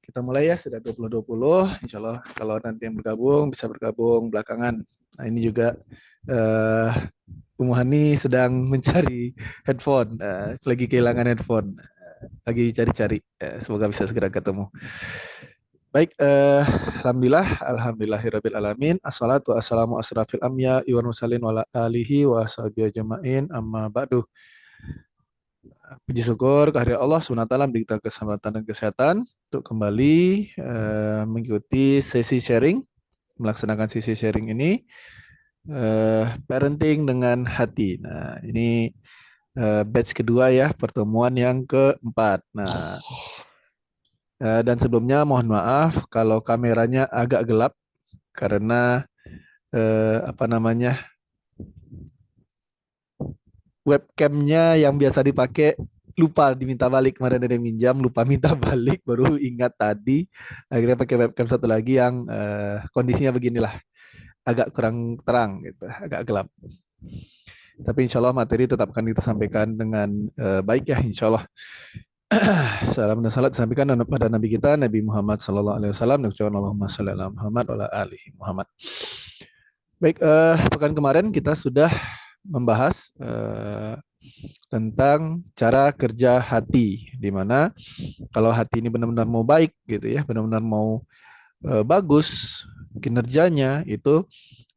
Kita mulai ya, sudah 20.20. Insya Allah kalau nanti yang bergabung bisa bergabung belakangan. Nah ini juga eh Umu Hani sedang mencari headphone, lagi kehilangan headphone, lagi cari-cari. Semoga bisa segera ketemu. Baik, alhamdulillahirabbil alamin. Assalatu wassalamu asrafil anbiya wal mursalin wa ala alihi wa sahbihi ajmain. Amma ba'du. Puji syukur kehadirat Allah SWT memberi kita kesempatan dan kesehatan untuk kembali mengikuti sesi sharing, melaksanakan sesi sharing ini, parenting dengan hati. Nah, ini batch kedua ya, pertemuan yang keempat. Nah, dan sebelumnya mohon maaf kalau kameranya agak gelap karena apa namanya, webcamnya yang biasa dipakai lupa diminta balik, kemarin ada yang minjam lupa minta balik, baru ingat tadi akhirnya pakai webcam satu lagi yang kondisinya beginilah, agak kurang terang gitu, agak gelap, tapi insya Allah materi tetap akan kita sampaikan dengan baik ya insya Allah. Salam dan salat disampaikan pada Nabi kita Nabi Muhammad Sallallahu Alaihi Wasallam. Allahumma shalli ala Muhammad wa ala alihi Muhammad. Baik, pekan kemarin kita sudah membahas tentang cara kerja hati, di mana kalau hati ini benar-benar mau baik gitu ya, benar-benar mau bagus kinerjanya, itu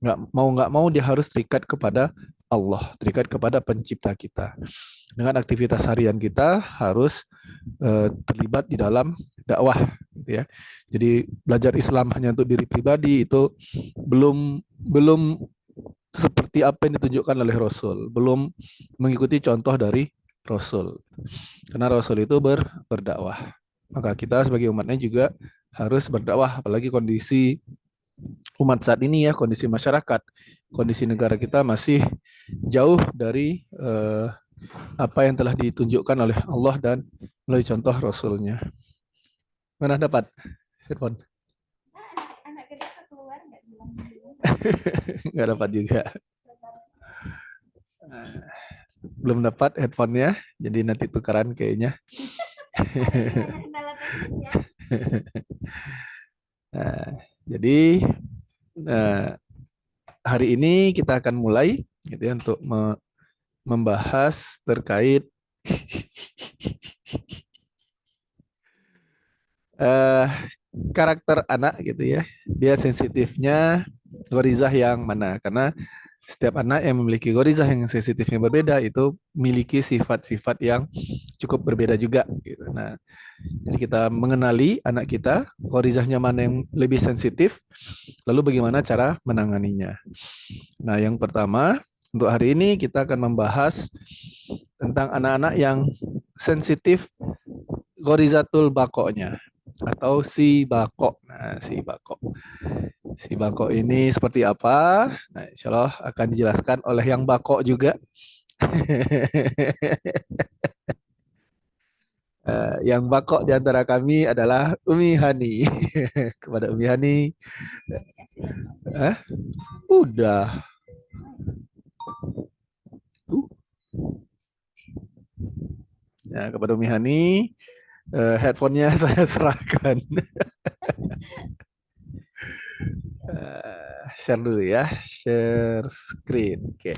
nggak mau dia harus terikat kepada Allah, terikat kepada pencipta kita. Dengan aktivitas harian kita harus terlibat di dalam dakwah gitu ya. Jadi belajar Islam hanya untuk diri pribadi itu belum seperti apa yang ditunjukkan oleh Rasul, belum mengikuti contoh dari Rasul. Karena Rasul itu berdakwah. Maka kita sebagai umatnya juga harus berdakwah, apalagi kondisi umat saat ini ya, kondisi masyarakat, kondisi negara kita masih jauh dari apa yang telah ditunjukkan oleh Allah dan melalui contoh Rasulnya. Mana dapat headphone? Anak kita keluar nggak bilang nggak dapat juga. Belum dapat headphone-nya, jadi nanti tukaran kayaknya. Nah, jadi hari ini kita akan mulai gitu ya, untuk membahas terkait karakter anak gitu ya. Dia sensitifnya gorizah yang mana? Karena setiap anak yang memiliki gorizah yang sensitifnya berbeda itu memiliki sifat-sifat yang cukup berbeda juga gitu. Nah, jadi kita mengenali anak kita, gorizahnya mana yang lebih sensitif, lalu bagaimana cara menanganinya. Nah, yang pertama untuk hari ini kita akan membahas tentang anak-anak yang sensitif gorizatul bakoknya atau si bako. Nah, si bako ini seperti apa? Nah, insya Allah akan dijelaskan oleh yang bako juga. Yang bako di antara kami adalah Umi Hani. Kepada Umi Hani, udah. Ya, kepada Umi Hani, headphone-nya saya serahkan. Share dulu ya, share screen. Oke.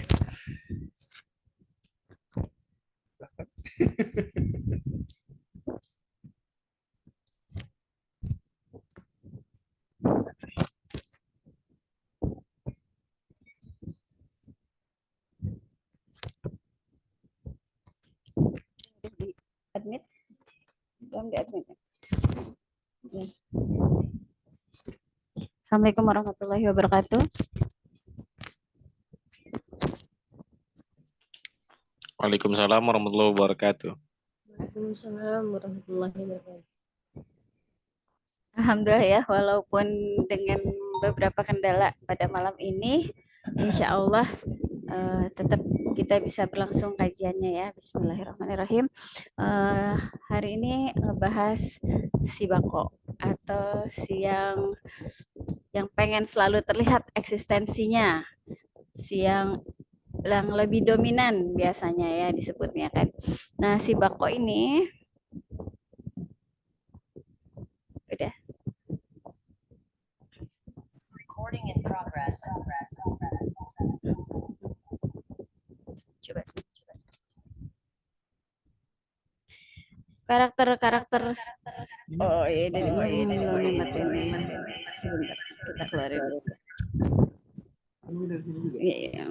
Admit, belum di admit. Assalamualaikum warahmatullahi wabarakatuh. Waalaikumsalam warahmatullahi wabarakatuh. Waalaikumsalam warahmatullahi wabarakatuh. Alhamdulillah ya, walaupun dengan beberapa kendala pada malam ini, insya Allah tetap kita bisa berlangsung kajiannya ya. Bismillahirrahmanirrahim. Hari ini bahas si bako atau si yang pengen selalu terlihat eksistensinya, si yang lebih dominan biasanya ya disebutnya kan. Nah, si bako ini udah Coba. Karakter-karakter. Oh iya, dari belum nikmatin nih. Sebentar, kita keluarin. Iya, iya.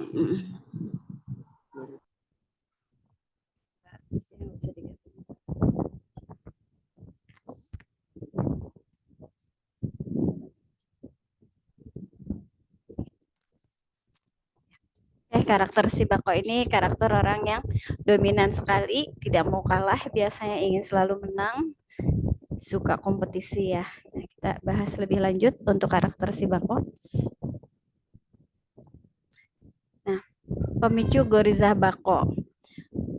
Karakter si Bako ini karakter orang yang dominan sekali, tidak mau kalah, biasanya ingin selalu menang, suka kompetisi ya. Nah, kita bahas lebih lanjut untuk karakter si Bako. Nah, pemicu Goriza Bako.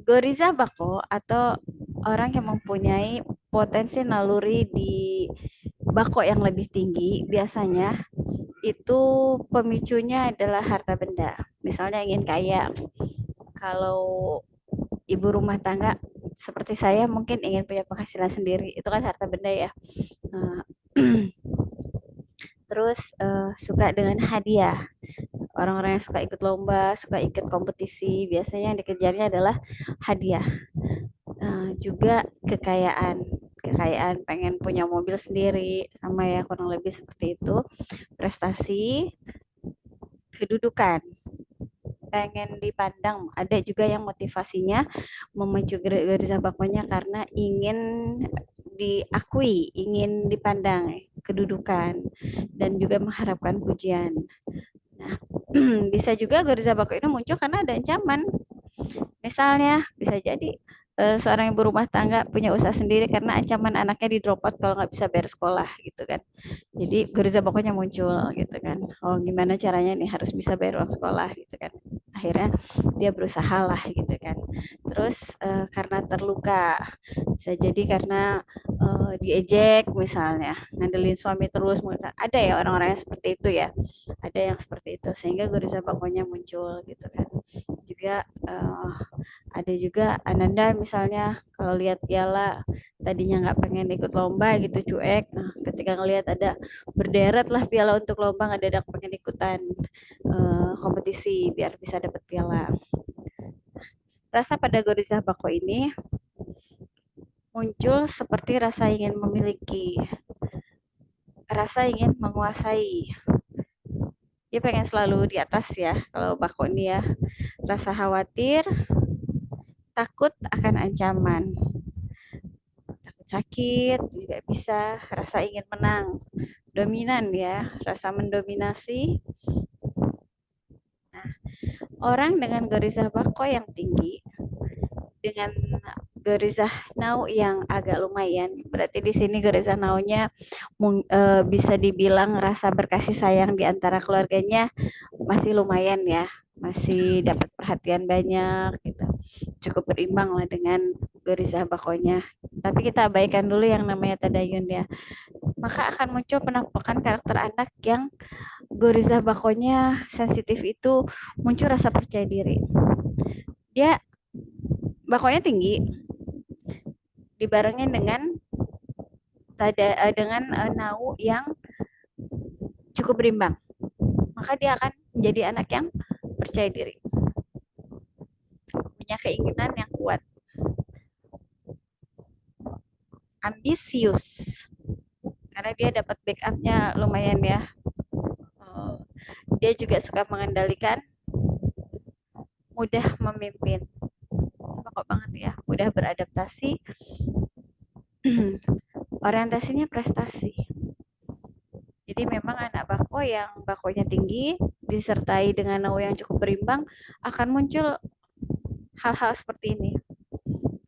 Goriza Bako atau orang yang mempunyai potensi naluri di Bako yang lebih tinggi, biasanya itu pemicunya adalah harta benda. Misalnya ingin kaya. Kalau ibu rumah tangga seperti saya mungkin ingin punya penghasilan sendiri, itu kan harta benda ya. Terus suka dengan hadiah. Orang-orang yang suka ikut lomba, suka ikut kompetisi, biasanya yang dikejarnya adalah hadiah. Juga kekayaan, pengen punya mobil sendiri, sama ya kurang lebih seperti itu. Prestasi, kedudukan, pengen dipandang. Ada juga yang motivasinya memicu Goriza Bakonya karena ingin diakui, ingin dipandang, kedudukan, dan juga mengharapkan pujian. Nah, bisa juga Goriza Bako ini muncul karena ada ancaman. Misalnya, bisa jadi seorang ibu rumah tangga punya usaha sendiri karena ancaman anaknya di drop out kalau nggak bisa bayar sekolah gitu kan. Jadi Goriza Bakonya muncul gitu kan. Oh, gimana caranya nih harus bisa bayar uang sekolah gitu kan. Akhirnya dia berusaha lah gitu kan. Terus karena terluka, bisa jadi karena diejek misalnya, ngandelin suami terus, ada ya orang-orang yang seperti itu ya, ada yang seperti itu sehingga Goriza Bakonya muncul gitu kan. Juga ada juga Ananda misalnya kalau lihat piala tadinya nggak pengen ikut lomba gitu, cuek. Nah, ketika ngelihat ada berderet lah piala untuk lomba, nggak pengen ikutan kompetisi biar bisa dapat piala. Rasa pada Goriza Bako ini muncul seperti rasa ingin memiliki, rasa ingin menguasai. Dia pengen selalu di atas ya kalau Bako ini ya. Rasa khawatir, takut akan ancaman, takut sakit juga bisa, rasa ingin menang, dominan ya, rasa mendominasi. Nah, orang dengan Goriza Bako yang tinggi dengan Goriza Nau yang agak lumayan, berarti di sini Goriza Naunya bisa dibilang rasa berkasih sayang di antara keluarganya masih lumayan ya, masih dapat perhatian banyak gitu, cukup berimbang lah dengan Goriza Bakonya. Tapi kita abaikan dulu yang namanya Tadayun ya. Maka akan muncul penampakan karakter anak yang Goriza Bakonya sensitif itu, muncul rasa percaya diri. Dia Bakonya tinggi, dibarengin dengan nau yang cukup berimbang, maka dia akan menjadi anak yang percaya diri, punya keinginan yang kuat, ambisius, karena dia dapat backupnya lumayan ya. Dia juga suka mengendalikan, mudah memimpin, pokok banget ya, mudah beradaptasi, orientasinya prestasi. Jadi memang anak Bako yang Bakonya tinggi disertai dengan nau yang cukup berimbang akan muncul hal-hal seperti ini.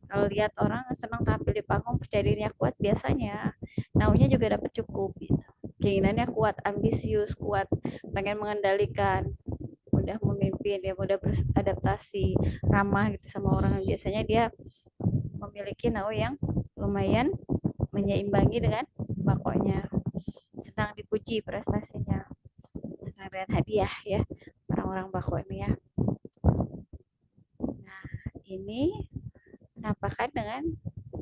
Kalau lihat orang senang tampil di panggung, percaya dirinya kuat, biasanya naunya juga dapat cukup gitu. Keinginannya kuat, ambisius, kuat, pengen mengendalikan, mudah memimpin, dia mudah beradaptasi, ramah gitu sama orang. Biasanya dia memiliki nau yang lumayan menyeimbangi dengan Bakonya. Senang dipuji prestasinya, senang dengan hadiah ya orang-orang Bako ini ya. Nah, ini penampakan dengan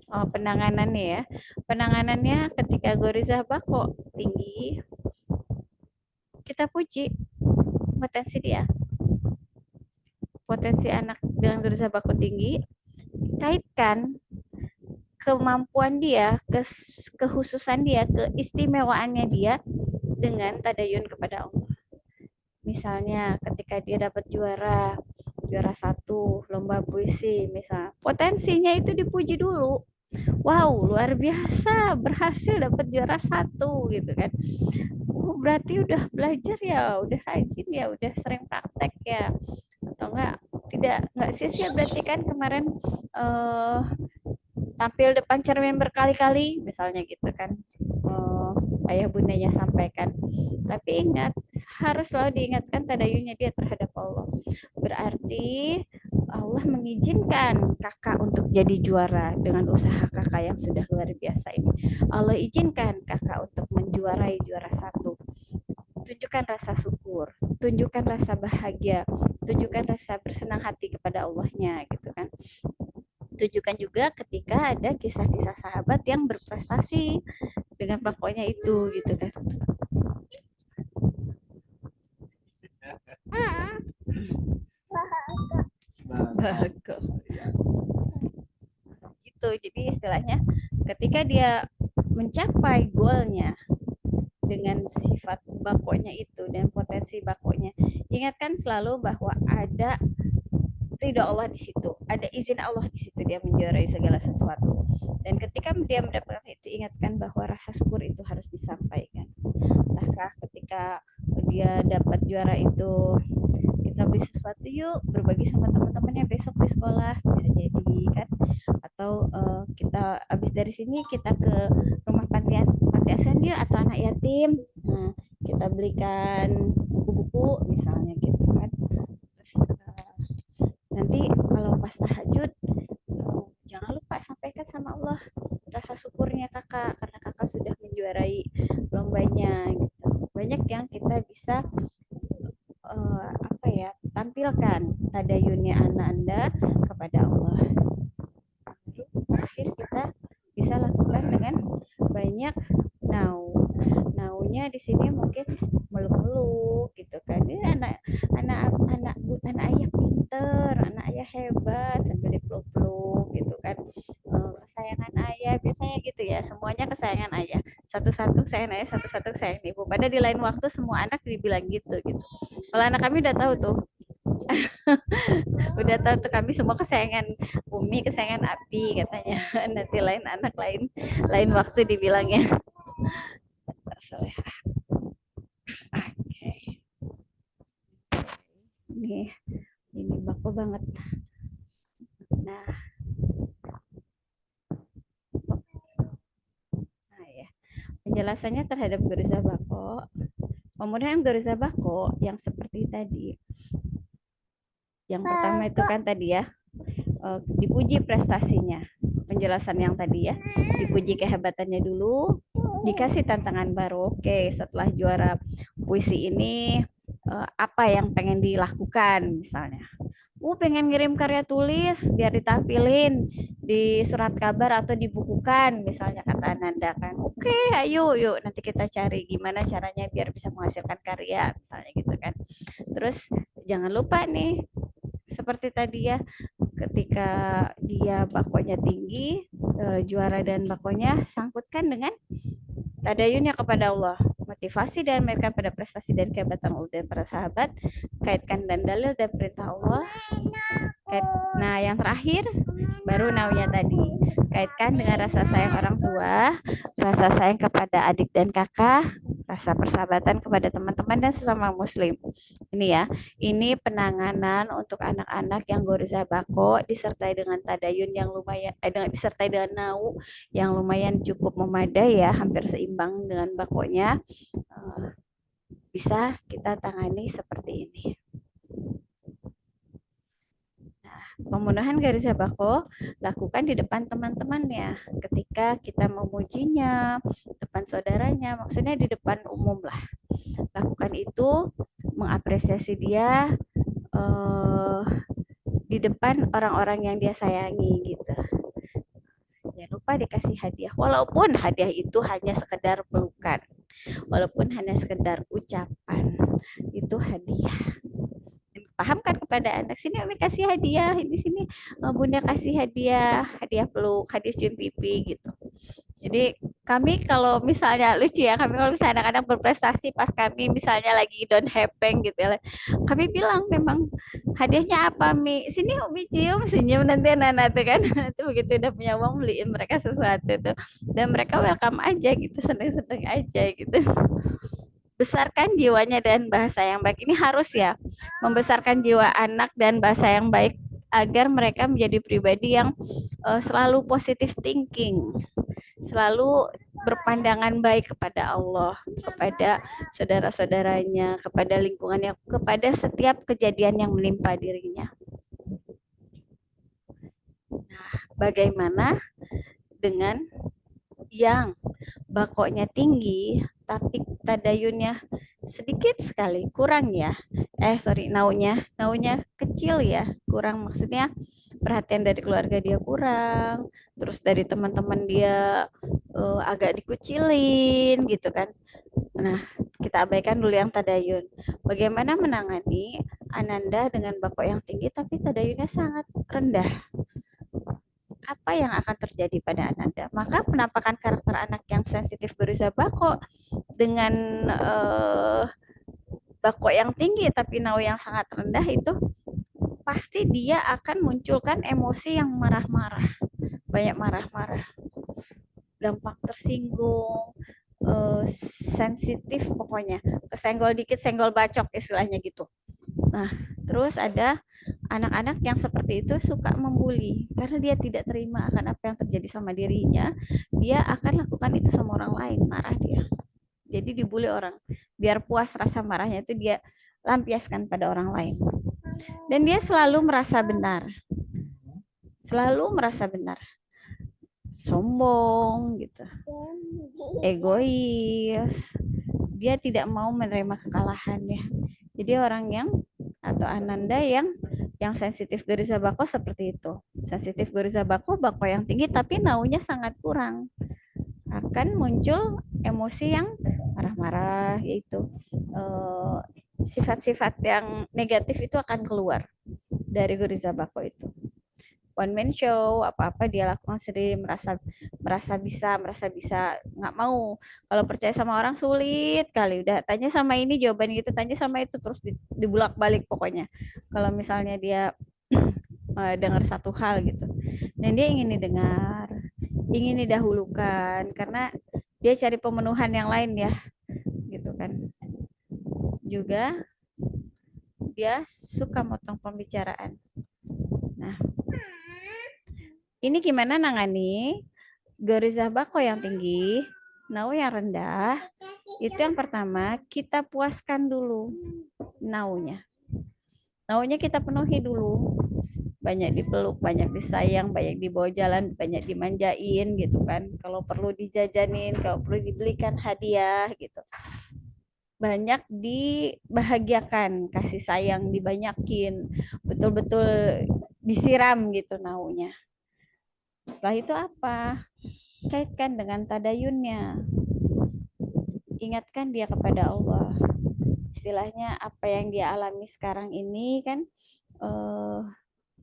penanganannya ya. Penanganannya ketika Goriza Bako tinggi, kita puji potensi dia. Potensi anak dengan gurza baku tinggi, kaitkan kemampuan dia, kekhususan dia, keistimewaannya dia dengan tadayun kepada Allah. Misalnya ketika dia dapat juara 1 lomba puisi, misal potensinya itu dipuji dulu. Wow, luar biasa, berhasil dapat juara 1 gitu kan. Oh, berarti udah belajar ya, udah rajin ya, udah sering praktek ya, atau nggak sia-sia berarti kan kemarin tampil depan cermin berkali-kali misalnya gitu kan. Ayah bundanya sampaikan. Tapi ingat, harus selalu diingatkan tadayunnya dia terhadap Allah. Berarti Allah mengizinkan kakak untuk jadi juara dengan usaha kakak yang sudah luar biasa ini. Allah izinkan kakak untuk menjuarai juara 1. Tunjukkan rasa syukur, tunjukkan rasa bahagia, tunjukkan rasa bersenang hati kepada Allahnya gitu kan. Tunjukkan juga ketika ada kisah-kisah sahabat yang berprestasi dengan pokoknya itu gitu kan. Gitu. Jadi istilahnya ketika dia mencapai goalnya dengan sifat bakonya itu dan potensi bakonya, ingatkan selalu bahwa ada ridho Allah di situ, ada izin Allah di situ dia menjuarai segala sesuatu. Dan ketika dia mendapatkan itu, ingatkan bahwa rasa syukur itu harus disampaikan. Entahkah ketika dia dapat juara itu, kita beli sesuatu yuk, berbagi sama teman-temannya besok di sekolah, bisa jadi kan. Atau kita habis dari sini kita ke rumah panti asuhan yuk, atau anak yatim. Nah, kita belikan buku-buku misalnya gitu kan. Terus nanti kalau pas tahajud, jangan lupa sampaikan sama Allah rasa syukurnya kakak karena kakak sudah menjuarai lombanya gitu. Banyak yang kita bisa tampilkan tadayunnya anak Anda kepada Allah. Lalu terakhir kita bisa lakukan dengan banyak naunya di sini mungkin meluk-meluk gitu kan. Ini anak ayah pinter, anak ayah hebat, sambil dipeluk-peluk gitu kan. Kesayangan ayah biasanya gitu ya, semuanya kesayangan ayah. Satu-satu kesayangan ayah, satu-satu kesayangan ibu. Pada di lain waktu semua anak dibilang gitu. Kalau anak kami udah tahu tuh. Udah tahu tuh, kami semua kesayangan Umi, kesayangan Abi katanya. Nanti lain anak lain waktu dibilangnya. Oke. Ini baku banget. Nah ya. Penjelasannya terhadap gurza bako. Pemudahan gurza bako yang seperti tadi. Yang pertama itu kan tadi ya, dipuji prestasinya. Penjelasan yang tadi ya, dipuji kehebatannya dulu, dikasih tantangan baru. Oke, setelah juara puisi ini, apa yang pengen dilakukan misalnya? Pengen ngirim karya tulis biar ditampilin di surat kabar atau dibukukan misalnya, kata Ananda kan. Oke, ayo yuk nanti kita cari gimana caranya biar bisa menghasilkan karya misalnya gitu kan. Terus jangan lupa nih seperti tadi ya, ketika dia bakonya tinggi, juara dan bakonya sangkutkan dengan tadayunnya kepada Allah, motivasi dan memberikan pada prestasi dan kehebatan Allah dan para sahabat, kaitkan dan dalil dan perintah Allah. Nah, yang terakhir baru naunya tadi, kaitkan dengan rasa sayang orang tua, rasa sayang kepada adik dan kakak, rasa persahabatan kepada teman-teman dan sesama muslim. Ini ya, ini penanganan untuk anak-anak yang gurza bako disertai dengan tadayun yang lumayan, disertai dengan nau yang lumayan cukup memadai ya, hampir seimbang dengan bakonya. Bisa kita tangani seperti ini. Pembunuhan gurza bako lakukan di depan teman-temannya ketika kita memujinya, depan saudaranya, maksudnya di depan umum lah. Lakukan itu, mengapresiasi dia di depan orang-orang yang dia sayangi gitu. Jangan lupa dikasih hadiah, walaupun hadiah itu hanya sekedar pelukan, walaupun hanya sekedar ucapan. itu hadiah. Pahamkan kepada anak, sini Umi kasih hadiah, di sini Bunda kasih hadiah, hadiah peluk, hadiah cium pipi gitu. Jadi kami kalau misalnya lucu ya, kami kalau misalnya anak-anak berprestasi pas kami misalnya lagi don't happen gitu ya, kami bilang memang hadiahnya apa Mi? Sini Umi cium, senyum nanti anak-anak tuh kan. Itu begitu udah punya uang beliin mereka sesuatu tuh. Dan mereka welcome aja gitu, seneng-seneng aja gitu. Besarkan jiwanya dan bahasa yang baik. Ini harus ya, membesarkan jiwa anak dan bahasa yang baik agar mereka menjadi pribadi yang selalu positive thinking, selalu berpandangan baik kepada Allah, kepada saudara-saudaranya, kepada lingkungannya, kepada setiap kejadian yang menimpa dirinya. Nah, bagaimana dengan yang bakoknya tinggi tapi tadayunnya sedikit sekali, kurang ya. Naunya kecil ya, kurang, maksudnya perhatian dari keluarga dia kurang, terus dari teman-teman dia agak dikucilin gitu kan. Nah, kita abaikan dulu yang tadayun. Bagaimana menangani Ananda dengan bakok yang tinggi tapi tadayunnya sangat rendah? Apa yang akan terjadi pada Ananda? Maka penampakan karakter anak yang sensitif berusaha bako dengan bako yang tinggi tapi nau yang sangat rendah itu pasti dia akan munculkan emosi yang marah-marah, banyak marah-marah, gampang tersinggung, sensitif pokoknya, kesenggol dikit senggol bacok istilahnya gitu. Nah, terus ada anak-anak yang seperti itu suka membuli karena dia tidak terima akan apa yang terjadi sama dirinya, dia akan lakukan itu sama orang lain, marah dia. Jadi dibully orang, biar puas rasa marahnya itu dia lampiaskan pada orang lain. Dan dia selalu merasa benar. Selalu merasa benar. Sombong gitu. Egois. Dia tidak mau menerima kekalahan ya. Jadi orang yang atau Ananda yang sensitif Gariza Bako seperti itu. Sensitif Gariza Bako yang tinggi tapi naunya sangat kurang. Akan muncul emosi yang marah-marah, yaitu sifat-sifat yang negatif itu akan keluar dari Gariza Bako itu. One man show, apa-apa dia lakukan sendiri, merasa bisa, nggak mau. Kalau percaya sama orang sulit kali, udah tanya sama ini jawaban gitu, tanya sama itu terus dibulak-balik pokoknya. Kalau misalnya dia dengar satu hal gitu, dan dia ingin didengar, ingin didahulukan, karena dia cari pemenuhan yang lain ya, gitu kan. Juga dia suka motong pembicaraan. Nah, ini gimana nangani Gariza Bako yang tinggi, nau yang rendah? Itu yang pertama, kita puaskan dulu naunya. Naunya kita penuhi dulu. Banyak dipeluk, banyak disayang, banyak dibawa jalan, banyak dimanjain gitu kan. Kalau perlu dijajanin, kalau perlu dibelikan hadiah gitu. Banyak dibahagiakan, kasih sayang dibanyakin, betul-betul disiram gitu naunya. Setelah itu apa? Kaitkan dengan tadayunnya. Ingatkan dia kepada Allah. Istilahnya apa yang dia alami sekarang ini kan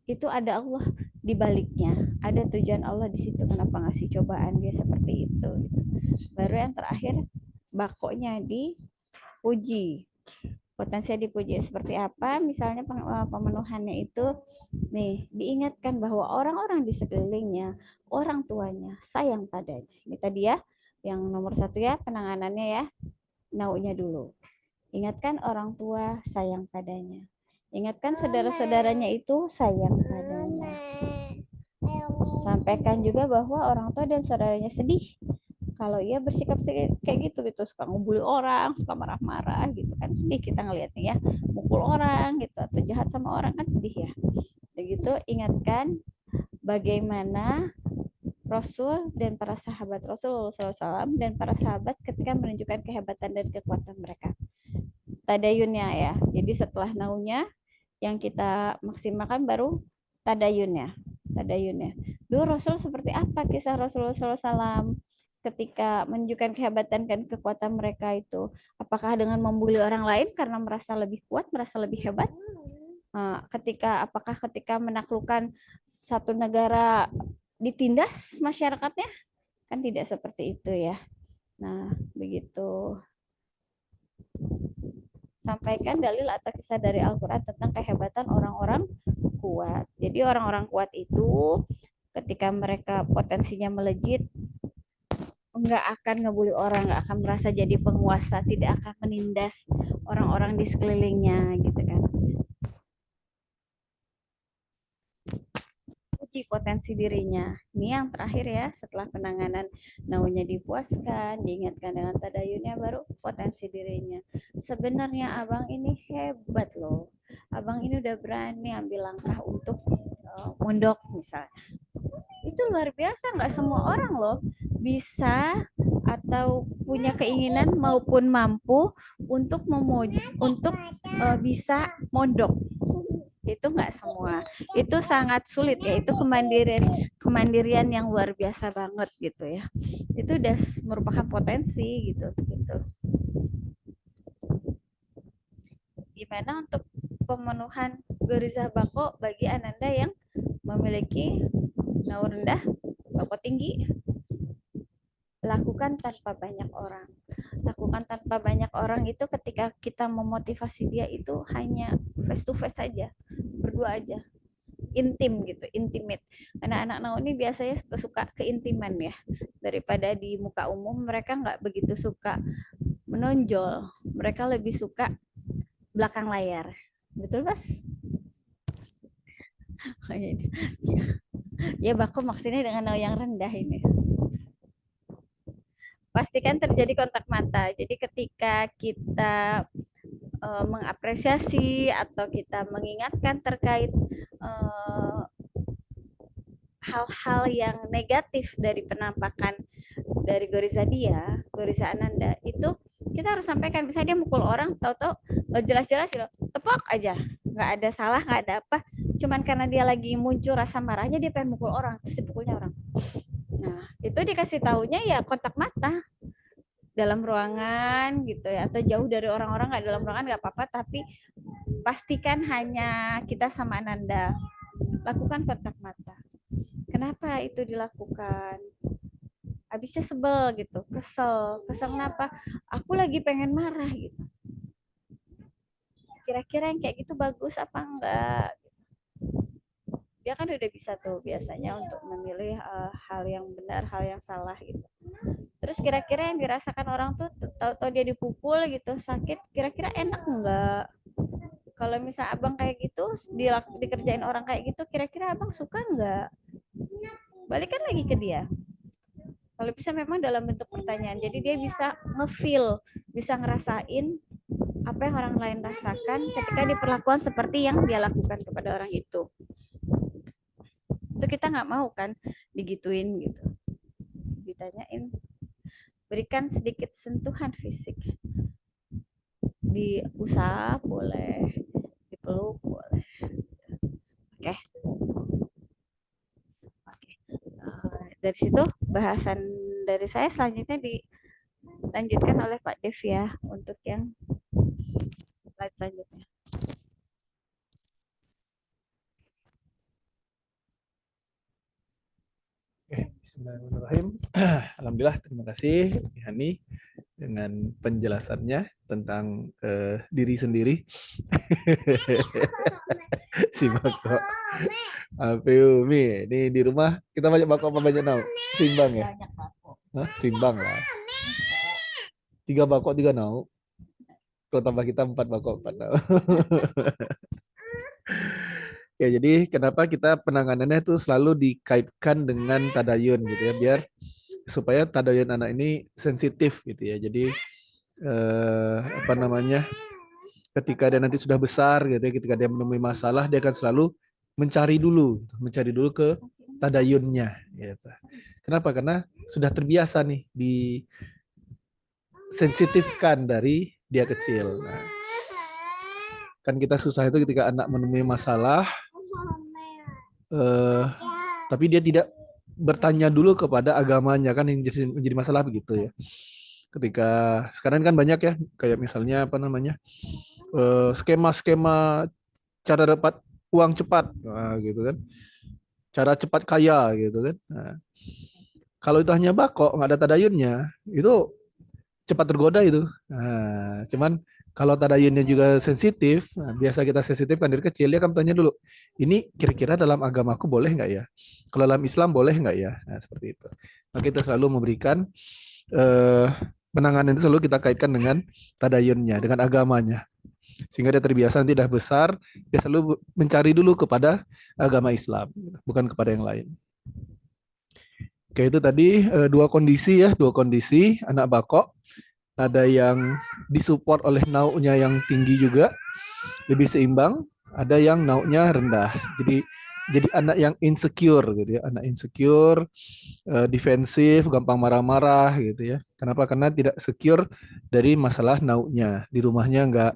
itu ada Allah di baliknya. Ada tujuan Allah di situ. Kenapa ngasih cobaan dia seperti itu? Baru yang terakhir bakoknya dipuji. Potensi dipuji seperti apa? Misalnya pemenuhannya itu nih, diingatkan bahwa orang-orang di sekelilingnya, orang tuanya sayang padanya. Ini tadi ya, yang nomor 1 ya, penanganannya ya, naunya dulu. Ingatkan orang tua sayang padanya. Ingatkan saudara-saudaranya itu sayang padanya. Sampaikan juga bahwa orang tua dan saudaranya sedih kalau ia bersikap kayak gitu, suka ngebully orang, suka marah-marah gitu kan, sedih kita ngelihatnya ya, mukul orang gitu atau jahat sama orang kan sedih ya. Begitu ingatkan bagaimana Rasul dan para sahabat Rasul SAW dan para sahabat ketika menunjukkan kehebatan dan kekuatan mereka. Tadayunnya ya. Jadi setelah naunya yang kita maksimalkan baru tadayunnya. Dulu Rasul seperti apa kisah Rasulullah SAW? ketika menunjukkan kehebatan dan kekuatan mereka itu, apakah dengan membuli orang lain karena merasa lebih kuat, merasa lebih hebat? Apakah ketika menaklukkan satu negara ditindas masyarakatnya? Kan tidak seperti itu ya. Nah, begitu. Sampaikan dalil atau kisah dari Al-Quran tentang kehebatan orang-orang kuat. Jadi orang-orang kuat itu ketika mereka potensinya melejit, nggak akan ngebully orang, nggak akan merasa jadi penguasa, tidak akan menindas orang-orang di sekelilingnya gitu kan. Uji potensi dirinya. Ini yang terakhir ya, setelah penanganan naunya dipuaskan, diingatkan dengan tadayunnya, baru potensi dirinya. Sebenarnya abang ini hebat loh. Abang ini udah berani ambil langkah untuk mondok misalnya. Itu luar biasa, nggak semua orang loh bisa atau punya keinginan maupun mampu untuk bisa mondok. Itu nggak semua. Itu sangat sulit ya. Itu kemandirian yang luar biasa banget gitu ya. Itu udah merupakan potensi gitu. Gimana untuk pemenuhan Gorizah Bako bagi Ananda yang memiliki nau rendah, bako tinggi? Lakukan tanpa banyak orang. Lakukan tanpa banyak orang itu ketika kita memotivasi dia itu hanya face to face saja, berdua aja, intim gitu, intimate. Anak-anak nau ini biasanya suka keintiman ya, daripada di muka umum mereka nggak begitu suka menonjol, mereka lebih suka belakang layar, betul Mas? Ya Bako maksudnya dengan nau yang rendah ini. Pastikan terjadi kontak mata. Jadi ketika kita mengapresiasi atau kita mengingatkan terkait hal-hal yang negatif dari penampakan dari Goriza Ananda, itu kita harus sampaikan. Misalnya dia mukul orang, tahu-tahu jelas-jelas tepok aja, nggak ada salah, nggak ada apa, cuman karena dia lagi muncul rasa marahnya dia pengen mukul orang, terus dipukulnya orang. Nah, itu dikasih tahunya ya kontak mata dalam ruangan gitu ya, atau jauh dari orang-orang, nggak dalam ruangan nggak apa-apa, tapi pastikan hanya kita sama Ananda. Lakukan kontak mata. Kenapa itu dilakukan? Habisnya sebel gitu, kesel kenapa? Aku lagi pengen marah gitu. Kira-kira yang kayak gitu bagus apa enggak? Dia kan udah bisa tuh biasanya untuk memilih hal yang benar, hal yang salah gitu. Terus kira-kira yang dirasakan orang tuh tahu-tahu dia dipukul gitu, sakit, kira-kira enak enggak? Kalau misal abang kayak gitu, dikerjain orang kayak gitu, kira-kira abang suka enggak? Balikan lagi ke dia. Kalau bisa memang dalam bentuk pertanyaan, jadi dia bisa nge-feel, bisa ngerasain apa yang orang lain rasakan ketika diperlakukan seperti yang dia lakukan kepada orang itu. Itu kita nggak mau kan digituin gitu, ditanyain, berikan sedikit sentuhan fisik, diusap boleh, dipeluk boleh. Oke. Dari situ bahasan dari saya selanjutnya dilanjutkan oleh Pak Dev ya untuk yang slide selanjutnya. Bismillahirrahmanirrahim. Alhamdulillah, terima kasih Yani dengan penjelasannya tentang diri sendiri. Si Bako. Umi, ini di rumah kita banyak Bako apa banyak nau? Simbang ya? Banyak Bako. Hah? Simbang lah. 3 Bako 3 nau. Kalau tambah kita 4 Bako 4 nau. Ya, jadi kenapa kita penanganannya itu selalu dikaitkan dengan tadayun gitu ya, biar supaya tadayun anak ini sensitif gitu ya. Jadi apa namanya? Ketika dia nanti sudah besar gitu ya, ketika dia menemui masalah, dia akan selalu mencari dulu ke tadayunnya gitu. Kenapa? Karena sudah terbiasa nih disensitifkan dari dia kecil. Nah, kan kita susah itu ketika anak menemui masalah tapi dia tidak bertanya dulu kepada agamanya kan yang menjadi masalah begitu ya. Ketika sekarang kan banyak ya kayak misalnya apa namanya skema-skema cara dapat uang cepat, nah, gitu kan, cara cepat kaya gitu kan. Nah, kalau itu hanya bako nggak ada tadayunnya itu cepat tergoda itu. Nah, cuman kalau tadayunnya juga sensitif, nah, biasa kita sensitif kan dari kecil, dia akan tanya dulu, ini kira-kira dalam agamaku boleh nggak ya? Kalau dalam Islam boleh nggak ya? Nah, seperti itu. Maka kita selalu memberikan eh, penanganan itu selalu kita kaitkan dengan tadayunnya, dengan agamanya. Sehingga dia terbiasa nanti dah besar, dia selalu mencari dulu kepada agama Islam, bukan kepada yang lain. Oke, itu tadi dua kondisi ya, dua kondisi anak bakok. Ada yang disupport oleh nauknya yang tinggi juga, lebih seimbang. Ada yang nauknya rendah. Jadi anak yang insecure gitu ya, anak insecure, defensif, gampang marah-marah gitu ya. Kenapa? Karena tidak secure dari masalah nauknya. Di rumahnya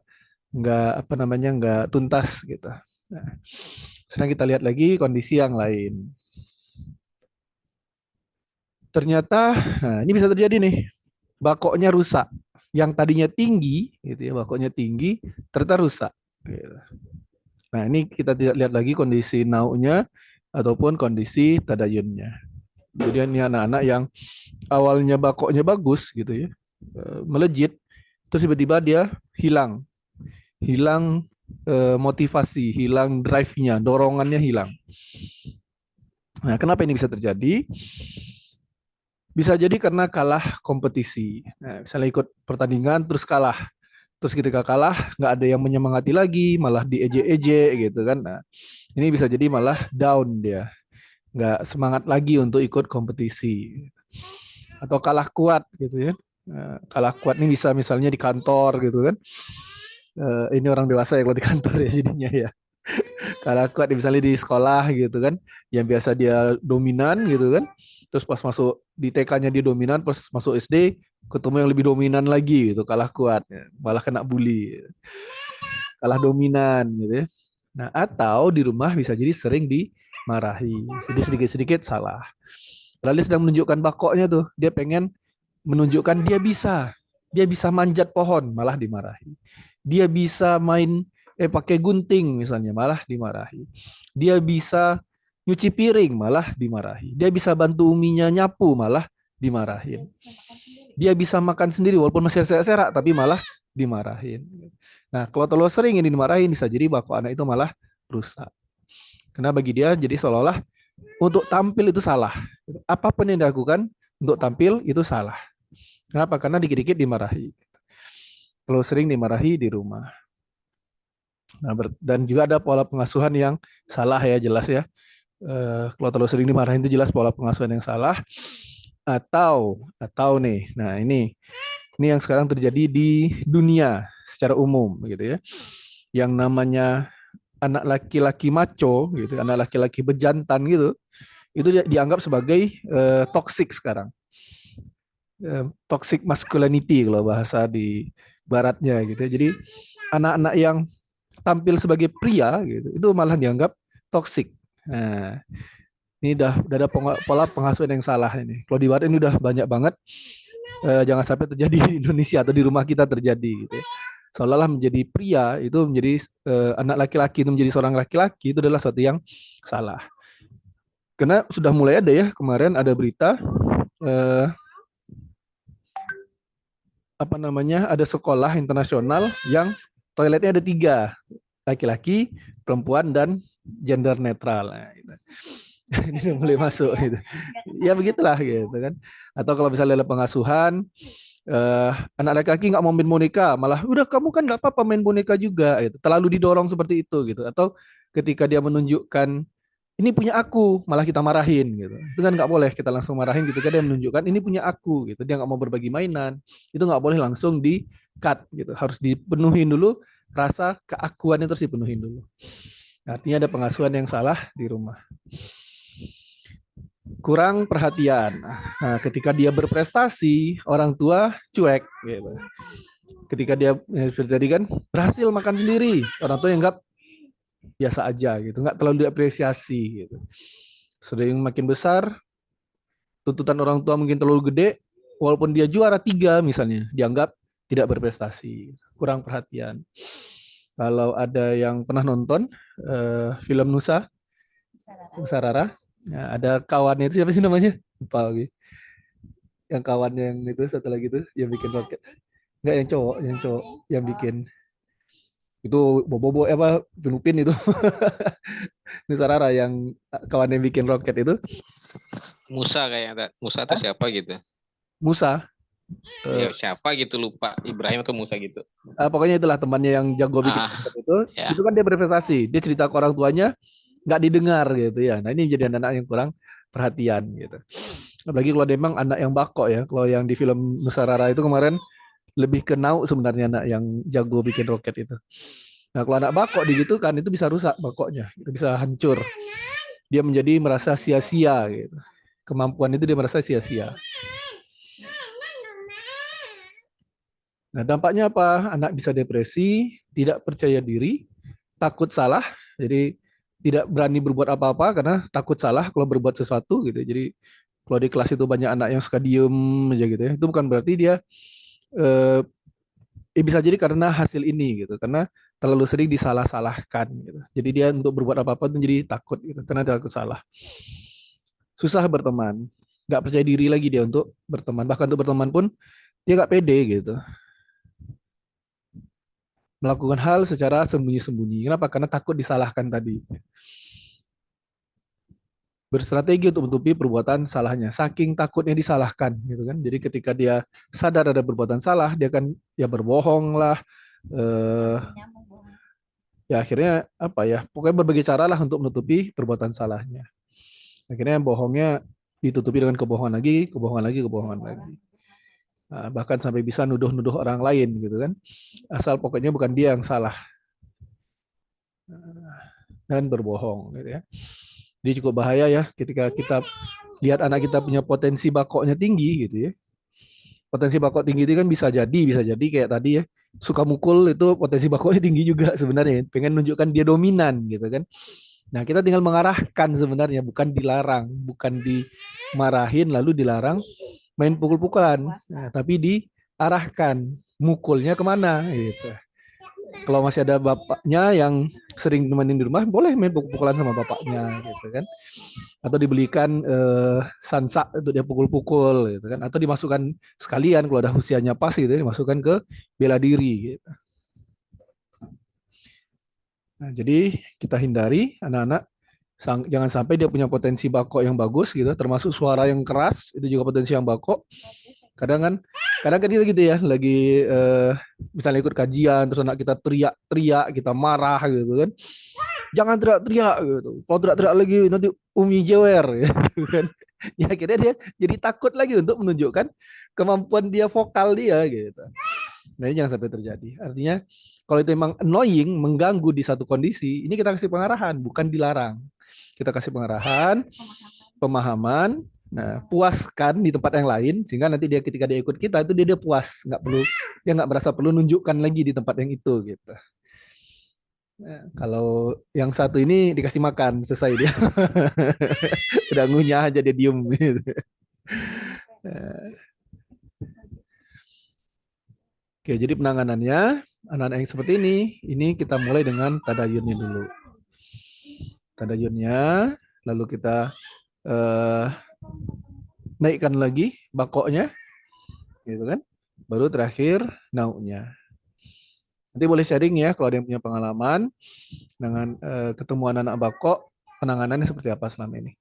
nggak apa namanya nggak tuntas gitu. Nah, sekarang kita lihat lagi kondisi yang lain. Ternyata, nah ini bisa terjadi nih, bakoknya rusak. Yang tadinya tinggi, gitu ya, bakoknya tinggi, ternyata rusak. Gitu. Nah ini kita tidak lihat lagi kondisi nauknya ataupun kondisi tadayunnya. Jadi ini anak-anak yang awalnya bakoknya bagus gitu ya, melejit, terus tiba-tiba dia hilang, hilang motivasi, hilang drive-nya, dorongannya hilang. Nah, kenapa ini bisa terjadi? Bisa jadi karena kalah kompetisi. Nah, misalnya ikut pertandingan terus kalah. Terus ketika kalah nggak ada yang menyemangati lagi, malah diejek-ejek gitu kan. Nah, ini bisa jadi malah down dia, nggak semangat lagi untuk ikut kompetisi. Atau kalah kuat gitu ya. Nah, kalah kuat ini bisa misalnya di kantor gitu kan. Ini orang dewasa ya kalau di kantor ya jadinya ya. Kalah kuat misalnya di sekolah gitu kan, yang biasa dia dominan gitu kan, terus pas masuk di TK-nya dia dominan, pas masuk SD ketemu yang lebih dominan lagi gitu, kalah kuat, malah kena bully, kalah dominan gitu ya. Nah, atau di rumah bisa jadi sering dimarahi, jadi sedikit-sedikit salah. Lalu dia sedang menunjukkan bakoknya tuh, dia pengen menunjukkan dia bisa manjat pohon, malah dimarahi. Dia bisa main pakai gunting misalnya, malah dimarahi. Dia bisa nyuci piring, malah dimarahi. Dia bisa bantu uminya nyapu, malah dimarahin. Dia bisa makan sendiri walaupun masih serak-serak, tapi malah dimarahin. Nah, kalau terlalu sering ini dimarahin, bisa jadi bakok anak itu malah rusak. Karena bagi dia jadi seolah-olah untuk tampil itu salah. Apapun yang dilakukan untuk tampil itu salah. Kenapa? Karena dikit-dikit dimarahi. Terlalu sering dimarahi di rumah. Nah, dan juga ada pola pengasuhan yang salah ya, jelas ya. Kalau terlalu sering dimarahin itu jelas pola pengasuhan yang salah. Atau nih, nah ini yang sekarang terjadi di dunia secara umum gitu ya. Yang namanya anak laki-laki maco gitu, anak laki-laki bejantan gitu, itu dianggap sebagai toxic sekarang. Toxic masculinity kalau bahasa di baratnya gitu ya. Jadi anak-anak yang tampil sebagai pria gitu, itu malah dianggap toxic. Nah, ini udah ada pola pengasuhan yang salah ini. Kalau di barat ini udah banyak banget. Jangan sampai terjadi di Indonesia atau di rumah kita terjadi gitu ya. Seolah-olah menjadi pria itu menjadi anak laki-laki itu menjadi seorang laki-laki itu adalah sesuatu yang salah. Karena sudah mulai ada ya, kemarin ada berita apa namanya, ada sekolah internasional yang toiletnya ada 3, laki-laki, perempuan, dan gender netral. Nah, gitu. Ini udah mulai masuk gitu. Ya begitulah gitu kan. Atau kalau misalnya ada pengasuhan, anak laki-laki nggak mau main boneka, malah udah kamu kan nggak apa-apa main boneka juga gitu. Terlalu didorong seperti itu gitu. Atau ketika dia menunjukkan ini punya aku, malah kita marahin gitu. Itu kan nggak boleh kita langsung marahin ketika dia menunjukkan ini punya aku gitu. Dia nggak mau berbagi mainan, itu nggak boleh langsung di cut gitu. Harus dipenuhin dulu rasa keakuannya, terus dipenuhin dulu. Artinya ada pengasuhan yang salah di rumah. Kurang perhatian. Nah, ketika dia berprestasi, orang tua cuek gitu. Ketika dia seperti tadi kan berhasil makan sendiri, orang tua anggap biasa aja gitu, nggak terlalu diapresiasi gitu. Sering makin besar, tuntutan orang tua mungkin terlalu gede, walaupun dia juara 3 misalnya, dianggap tidak berprestasi, kurang perhatian. Kalau ada yang pernah nonton film Nusa Rara, ya, ada kawannya itu siapa sih namanya? Lupa lagi. Yang kawannya yang itu satu lagi itu yang bikin roket. Enggak yang cowok yang bikin itu bobo apa Pinupin itu. Nusa Rara yang kawan yang bikin roket itu Musa kayaknya, Musa atau siapa gitu. Musa. Ya siapa gitu lupa, Ibrahim atau Musa gitu. Pokoknya itulah temannya yang jago bikin roket itu kan dia berprestasi. Dia cerita ke orang tuanya nggak didengar gitu ya. Nah ini jadi anak yang kurang perhatian gitu. Apalagi kalau dia memang anak yang bako ya. Kalau yang di film Nusa Rara itu kemarin lebih ke Nau sebenarnya anak yang jago bikin roket itu. Nah kalau anak bako gitu kan itu bisa rusak bakoknya, itu bisa hancur. Dia menjadi merasa sia-sia gitu. Kemampuan itu dia merasa sia-sia. Nah, dampaknya apa? Anak bisa depresi, tidak percaya diri, takut salah, jadi tidak berani berbuat apa-apa karena takut salah kalau berbuat sesuatu gitu. Jadi kalau di kelas itu banyak anak yang suka diem aja gitu ya, itu bukan berarti dia eh, bisa jadi karena hasil ini gitu, karena terlalu sering disalah-salahkan gitu. Jadi dia untuk berbuat apa-apa itu jadi takut gitu, karena dia takut salah. Susah berteman, nggak percaya diri lagi dia untuk berteman. Bahkan untuk berteman pun dia nggak pede gitu. Melakukan hal secara sembunyi-sembunyi. Kenapa? Karena takut disalahkan tadi. Berstrategi untuk menutupi perbuatan salahnya. Saking takutnya disalahkan, gitu kan. Jadi ketika dia sadar ada perbuatan salah, dia akan ya berbohong lah. Ya akhirnya apa ya? Pokoknya berbagai cara lah untuk menutupi perbuatan salahnya. Akhirnya bohongnya ditutupi dengan kebohongan lagi, kebohongan lagi, kebohongan lagi. Nah, bahkan sampai bisa nuduh-nuduh orang lain, gitu kan. Asal pokoknya bukan dia yang salah dan berbohong, gitu ya. Jadi cukup bahaya ya ketika kita lihat anak kita punya potensi bakoknya tinggi gitu ya. Potensi bakok tinggi itu kan bisa jadi kayak tadi ya. Suka mukul itu potensi bakoknya tinggi juga sebenarnya. Pengen nunjukkan dia dominan gitu kan. Nah, kita tinggal mengarahkan sebenarnya, bukan dilarang, bukan dimarahin lalu dilarang main pukul-pukulan. Nah, tapi diarahkan mukulnya kemana gitu. Kalau masih ada bapaknya yang sering nemenin di rumah, boleh main pukul-pukulan sama bapaknya gitu kan. Atau dibelikan sansak untuk dia pukul-pukul gitu kan, atau dimasukkan sekalian kalau udah usianya pas gitu ya, dimasukkan ke bela diri gitu. Nah, jadi kita hindari anak-anak jangan sampai dia punya potensi bakok yang bagus gitu, termasuk suara yang keras itu juga potensi yang bakok. Kadang kan kita gitu ya, lagi misalnya ikut kajian terus anak kita teriak-teriak, kita marah gitu kan. Jangan teriak-teriak gitu. Kalau teriak-teriak lagi nanti Umi jewer gitu kan. Ya akhirnya dia jadi takut lagi untuk menunjukkan kemampuan dia vokal dia gitu. Nah ini jangan sampai terjadi. Artinya kalau itu memang annoying, mengganggu di satu kondisi, ini kita kasih pengarahan, bukan dilarang. Kita kasih pengarahan, pemahaman, nah puaskan di tempat yang lain sehingga nanti dia ketika dia ikut kita itu dia puas, nggak perlu dia nggak merasa perlu nunjukkan lagi di tempat yang itu gitu. Nah, kalau yang satu ini dikasih makan selesai dia udah ngunyah aja dia diem gitu. Oke, jadi penanganannya anak-anak yang seperti ini kita mulai dengan tadayunnya dulu. Tadayunnya, lalu kita naikkan lagi bakoknya, gitu kan? Baru terakhir naunya. Nanti boleh sharing ya kalau ada yang punya pengalaman dengan ketemu anak-anak bakok, penanganannya seperti apa selama ini.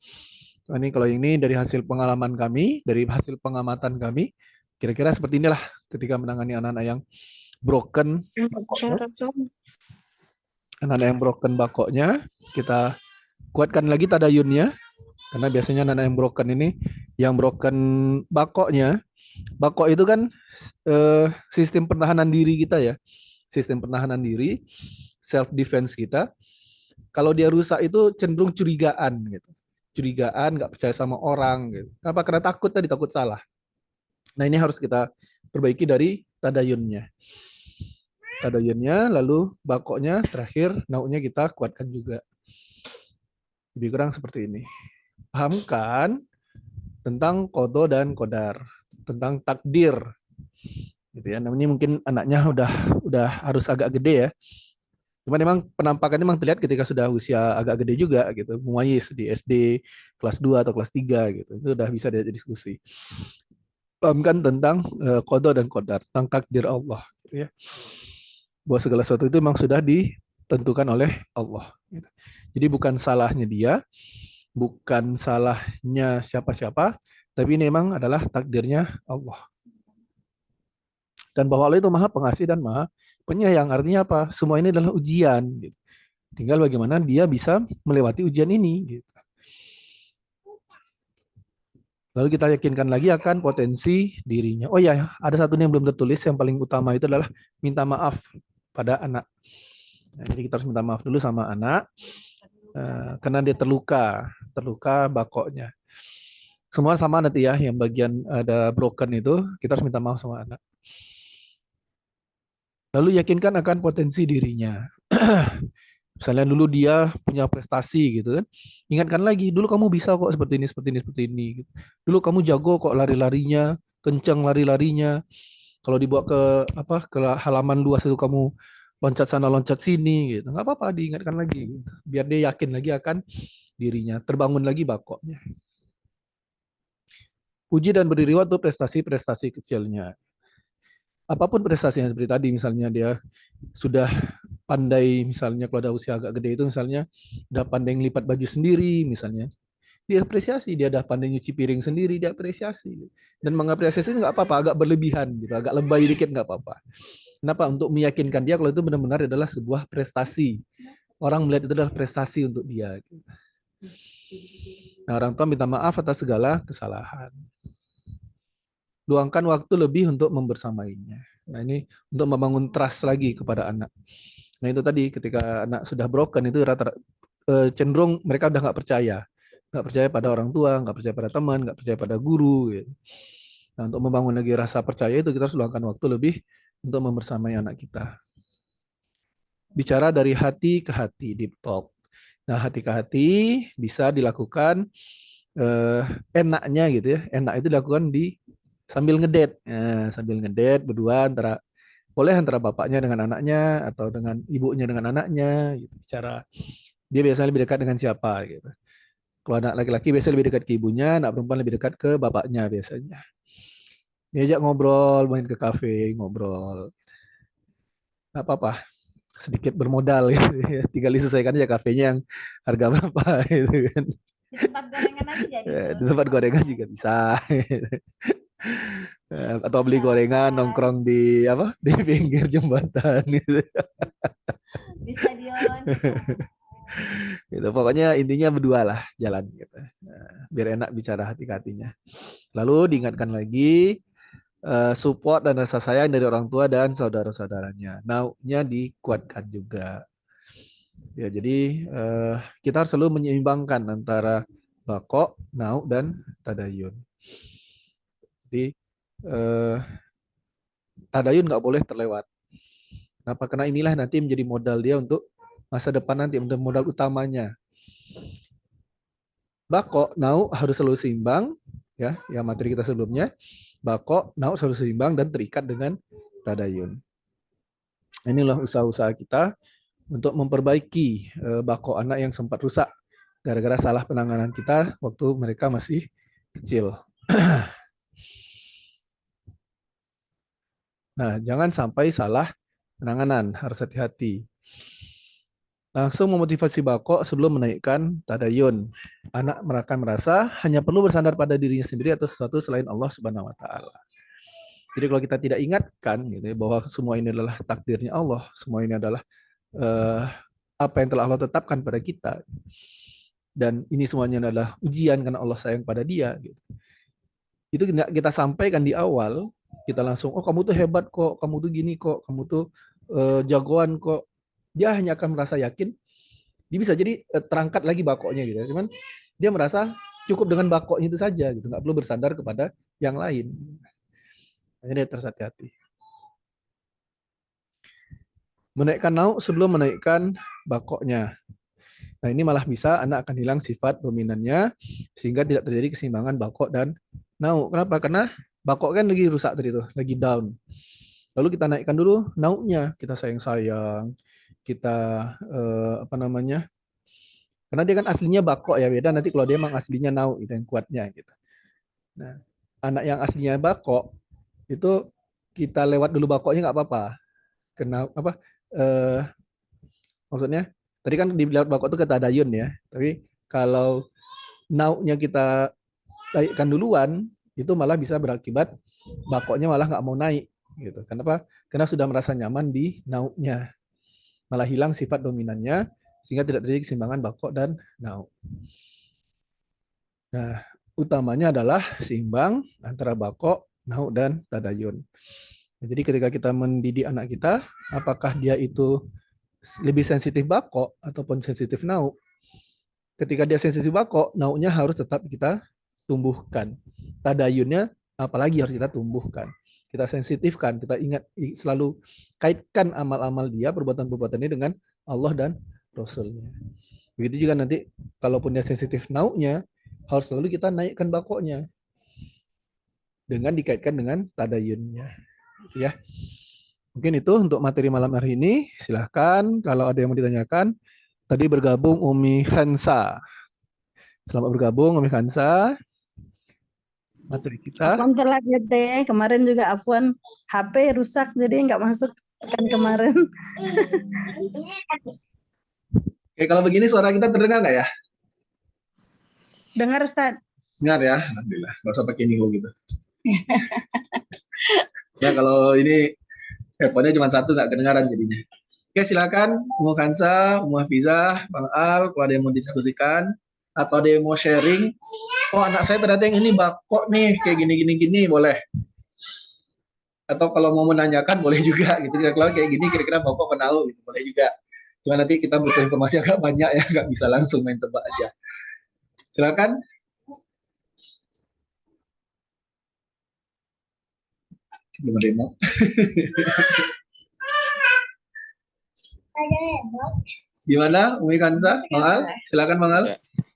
Ini kalau ini dari hasil pengalaman kami, dari hasil pengamatan kami, kira-kira seperti inilah ketika menangani anak-anak yang broken bakoknya. Anak-anak yang broken bakoknya, kita kuatkan lagi tadayunnya, karena biasanya anak-anak yang broken ini, yang broken bakoknya, bakok itu kan sistem pertahanan diri kita ya, sistem pertahanan diri, self defense kita. Kalau dia rusak itu cenderung curigaan gitu, curigaan, nggak percaya sama orang gitu. Kenapa? Karena takut tadi, takut salah. Nah ini harus kita perbaiki dari tadayunnya. Tadayunnya, lalu bakoknya, terakhir naunya kita kuatkan juga. Lebih kurang seperti ini. Paham kan? tentang kodo dan kodar, tentang takdir, gitu ya. Namanya mungkin anaknya udah harus agak gede ya. Cuman memang penampakannya memang terlihat ketika sudah usia agak gede juga gitu, mumayyiz di SD kelas 2 atau kelas 3 gitu. Itu udah bisa diajak diskusi. Pahamkan tentang kodo dan kodar, tentang takdir Allah gitu ya. Bahwa segala sesuatu itu memang sudah ditentukan oleh Allah gitu. Jadi bukan salahnya dia, bukan salahnya siapa-siapa, tapi ini memang adalah takdirnya Allah. Dan bahwa Allah itu maha pengasih dan maha penyayang. Artinya apa? Semua ini adalah ujian. Gitu. Tinggal bagaimana dia bisa melewati ujian ini. Gitu. Lalu kita yakinkan lagi akan potensi dirinya. Oh ya, ada satu yang belum tertulis. Yang paling utama itu adalah minta maaf pada anak. Nah, jadi kita harus minta maaf dulu sama anak. Karena dia terluka bakoknya. Semua sama nanti ya, yang bagian ada broken itu, kita harus minta maaf sama anak. Lalu yakinkan akan potensi dirinya. Misalnya dulu dia punya prestasi gitu kan. Ingatkan lagi, dulu kamu bisa kok seperti ini, seperti ini, seperti ini. Gitu. Dulu kamu jago kok lari-larinya, kencang lari-larinya. Kalau dibawa ke halaman luas itu kamu loncat sana, loncat sini gitu. Nggak apa-apa, diingatkan lagi. Gitu. Biar dia yakin lagi akan dirinya. Terbangun lagi bakoknya. Puji dan beri reward untuk prestasi-prestasi kecilnya. Apapun prestasinya seperti tadi, misalnya dia sudah pandai, misalnya kalau ada usia agak gede itu misalnya udah pandai ngelipat baju sendiri misalnya, dia apresiasi. Dia udah pandai nyuci piring sendiri, dia apresiasi. Dan mengapresiasi itu nggak apa-apa, agak berlebihan gitu, agak lebay dikit nggak apa-apa. Kenapa? Untuk meyakinkan dia kalau itu benar-benar adalah sebuah prestasi. Orang melihat itu adalah prestasi untuk dia. Nah, orang tua minta maaf atas segala kesalahan. Luangkan waktu lebih untuk membersamainya. Nah, ini untuk membangun trust lagi kepada anak. Nah, itu tadi ketika anak sudah broken itu cenderung mereka udah nggak percaya pada orang tua, nggak percaya pada teman, nggak percaya pada guru. Gitu. Nah, untuk membangun lagi rasa percaya itu kita harus luangkan waktu lebih untuk membersamai anak kita. Bicara dari hati ke hati, deep talk. Nah, hati ke hati bisa dilakukan enaknya gitu ya. Enak itu dilakukan sambil ngedate. Sambil ngedate berdua boleh antara bapaknya dengan anaknya atau dengan ibunya dengan anaknya gitu. Cara dia biasanya lebih dekat dengan siapa gitu. Kalau anak laki-laki biasanya lebih dekat ke ibunya, anak perempuan lebih dekat ke bapaknya biasanya. Diajak ngobrol, main ke kafe, ngobrol. Nggak apa-apa, sedikit bermodal gitu ya. Tinggal disesuaikan aja kafenya yang harga berapa gitu kan. Di tempat gorengan aja jadi. Di tempat gorengan juga bisa. Atau beli gorengan nongkrong di pinggir jembatan gitu. Di stadion. Gitu. Pokoknya intinya berdua lah jalan gitu. Biar enak bicara hati ke hatinya. Lalu diingatkan lagi support dan rasa sayang dari orang tua dan saudara-saudaranya. Naunya dikuatkan juga. Ya, jadi kita harus selalu menyeimbangkan antara bako, nau, dan tadayun. Jadi tadayun nggak boleh terlewat. Kenapa? Karena inilah nanti menjadi modal dia untuk masa depan nanti, modal utamanya. Bako, nau harus selalu seimbang, ya, yang materi kita sebelumnya. Bako, nau selalu seimbang dan terikat dengan tadayun. Inilah usaha-usaha kita untuk memperbaiki bako anak yang sempat rusak gara-gara salah penanganan kita waktu mereka masih kecil. Nah, jangan sampai salah penanganan, harus hati-hati. Langsung memotivasi bako sebelum menaikkan tadayun. Anak akan merasa hanya perlu bersandar pada dirinya sendiri atau sesuatu selain Allah Subhanahu wa taala. Jadi kalau kita tidak ingatkan gitu ya, bahwa semua ini adalah takdirnya Allah, semua ini adalah apa yang telah Allah tetapkan pada kita, dan ini semuanya adalah ujian karena Allah sayang pada dia. Gitu. Itu kita sampaikan di awal, kita langsung, oh kamu tuh hebat kok, kamu tuh gini kok, kamu tuh jagoan kok. Dia hanya akan merasa yakin. Dia bisa jadi terangkat lagi bakoknya gitu. Cuman dia merasa cukup dengan bakoknya itu saja gitu, nggak perlu bersandar kepada yang lain. Jadi dia terus hati-hati. Menaikkan nau sebelum menaikkan bakoknya. Nah, ini malah bisa anak akan hilang sifat dominannya sehingga tidak terjadi keseimbangan bakok dan nauk. Kenapa? Karena bakok kan lagi rusak tadi tuh, lagi down. Lalu kita naikkan dulu nauknya, kita sayang-sayang, kita apa namanya? Karena dia kan aslinya bakok ya, beda nanti kalau dia emang aslinya nauk itu yang kuatnya gitu. Nah, anak yang aslinya bakok itu kita lewat dulu bakoknya nggak apa-apa. Kenapa apa? Eh, maksudnya tadi kan di lewat bakok itu kata dayun ya. Tapi kalau nauknya kita naikkan duluan, itu malah bisa berakibat bakoknya malah nggak mau naik gitu. Kenapa? Karena sudah merasa nyaman di nauknya, malah hilang sifat dominannya sehingga tidak terjadi keseimbangan bakok dan nauk. Nah, utamanya adalah seimbang antara bakok, nauk dan tadayun. Nah, jadi ketika kita mendidik anak kita, apakah dia itu lebih sensitif bakok ataupun sensitif nauk? Ketika dia sensitif bakok, nauknya harus tetap kita tumbuhkan. Tadayunnya apalagi harus kita tumbuhkan. Kita sensitifkan, kita ingat selalu kaitkan amal-amal dia, perbuatan-perbuatan ini dengan Allah dan Rasulnya. Begitu juga nanti, kalaupun dia sensitif nauknya, harus selalu kita naikkan bakoknya dengan dikaitkan dengan tadayunnya. Ya, mungkin itu untuk materi malam hari ini. Silahkan kalau ada yang mau ditanyakan. Tadi bergabung Umi Hansa. Selamat bergabung Umi Hansa. Materi kita. Afwan telat ya Teh. Kemarin juga Afwan HP rusak jadi nggak masuk kan kemarin. Oke, kalau begini suara kita terdengar nggak ya? Dengar Ustaz? Dengar ya, alhamdulillah. Nggak usah pakai niho gitu. Ya kalau ini headphone-nya cuma satu nggak kedengaran jadinya. Oke, silakan Umu Kansa, Umu Hafizah, Bang Al, kalau ada yang mau didiskusikan atau ada yang mau sharing. Oh, anak saya ternyata yang ini bakok nih, kayak gini, boleh. Atau kalau mau menanyakan boleh juga gitu. Kalau kayak gini kira-kira bakok kenal gitu, boleh juga. Cuma nanti kita butuh informasi agak banyak ya, nggak bisa langsung main tebak aja. Silakan. Belum ada yang mau. Gimana, Umi Kansa, Bang Al? Silakan Bang Al.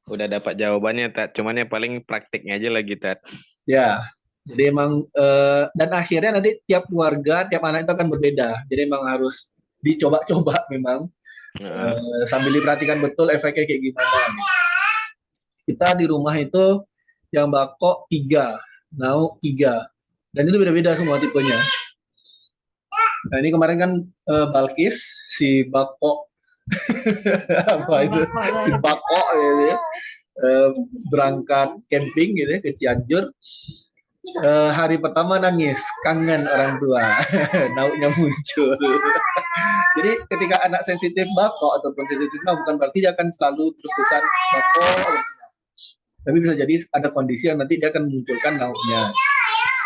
Udah dapat jawabannya, Tat. Cuman ya paling praktiknya aja lagi, Tat. Ya, jadi emang dan akhirnya nanti tiap keluarga, tiap anak itu akan berbeda. Jadi emang harus dicoba-coba memang sambil diperhatikan betul efeknya kayak gimana. Kita di rumah itu yang bakok 3, nauk 3, dan itu beda-beda semua tipenya. Nah ini kemarin kan Balkis si bakok apa itu si bakok gitu ya, berangkat camping gitu ya, ke Cianjur. Hari pertama nangis, kangen orang tua, nauknya muncul. Jadi ketika anak sensitif bakok ataupun sensitif nauk bukan berarti dia akan selalu terus-terusan bakok, tapi bisa jadi ada kondisi yang nanti dia akan memunculkan nauknya.